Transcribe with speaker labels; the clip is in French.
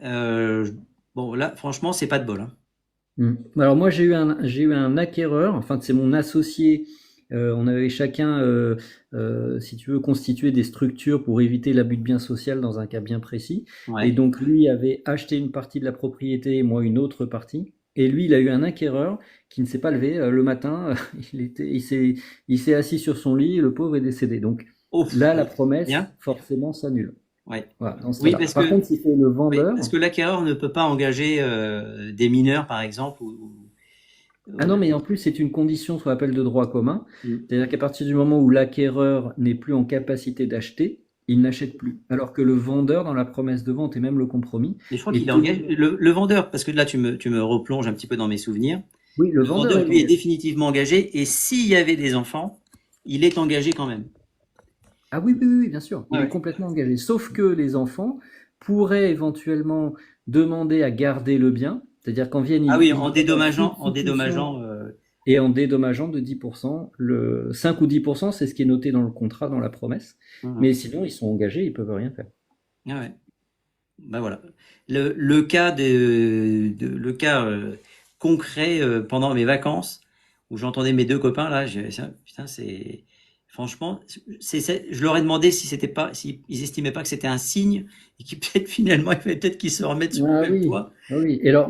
Speaker 1: Euh, bon, là, franchement, c'est pas de bol, hein.
Speaker 2: Alors moi j'ai eu un acquéreur, enfin c'est mon associé. On avait chacun, si tu veux, constitué des structures pour éviter l'abus de biens social dans un cas bien précis. Et
Speaker 1: Ouais.
Speaker 2: donc lui avait acheté une partie de la propriété, moi une autre partie. Et lui, il a eu un acquéreur qui ne s'est pas levé le matin. Il s'est assis sur son lit. Le pauvre est décédé. Donc
Speaker 1: Ouf,
Speaker 2: là, la promesse
Speaker 1: bien.
Speaker 2: forcément s'annule.
Speaker 1: Ouais.
Speaker 2: Voilà, dans ce
Speaker 1: Oui,
Speaker 2: cas-là.
Speaker 1: parce
Speaker 2: Par
Speaker 1: que,
Speaker 2: contre, si c'est le
Speaker 1: oui, parce
Speaker 2: vendeur.
Speaker 1: que l'acquéreur ne peut pas engager des mineurs, par exemple,
Speaker 2: Ah non,
Speaker 1: ou-
Speaker 2: mais en plus, c'est une condition sur l'appel de droit commun.
Speaker 1: Mm.
Speaker 2: C'est-à-dire qu'à partir du moment où l'acquéreur n'est plus en capacité d'acheter, il n'achète plus. Alors que le vendeur, dans la promesse de vente et même le compromis,
Speaker 1: Et je crois qu'il
Speaker 2: est
Speaker 1: a
Speaker 2: tenu.
Speaker 1: engagé le vendeur, parce que là, tu me replonges un petit peu dans mes souvenirs.
Speaker 2: Oui, le
Speaker 1: Le
Speaker 2: vendeur
Speaker 1: vendeur,
Speaker 2: est
Speaker 1: lui, est
Speaker 2: engagé.
Speaker 1: définitivement engagé, et s'il y avait des enfants, il est engagé quand même.
Speaker 2: Ah oui, oui, oui, oui, bien sûr.
Speaker 1: Ouais,
Speaker 2: Il est
Speaker 1: ouais.
Speaker 2: complètement engagé. Sauf que les enfants pourraient éventuellement demander à garder le bien. C'est-à-dire qu'en viennent,
Speaker 1: Ah oui,
Speaker 2: ils viennent en
Speaker 1: en
Speaker 2: substitution
Speaker 1: dédommageant.
Speaker 2: et en dédommageant de 10%. Le 5 ou 10%, c'est ce qui est noté dans le contrat, dans la promesse.
Speaker 1: Mhm.
Speaker 2: Mais sinon, ils sont engagés, ils peuvent rien faire.
Speaker 1: Ah ouais. Ben voilà. Le cas concret pendant mes vacances où j'entendais mes deux copains là, putain, c'est franchement, je leur ai demandé si c'était pas, si ils estimaient pas que c'était un signe et qui peut-être finalement il fallait peut-être qu'ils se remettent sous le
Speaker 2: Ah
Speaker 1: même
Speaker 2: oui,
Speaker 1: toit.
Speaker 2: ah oui. Et alors,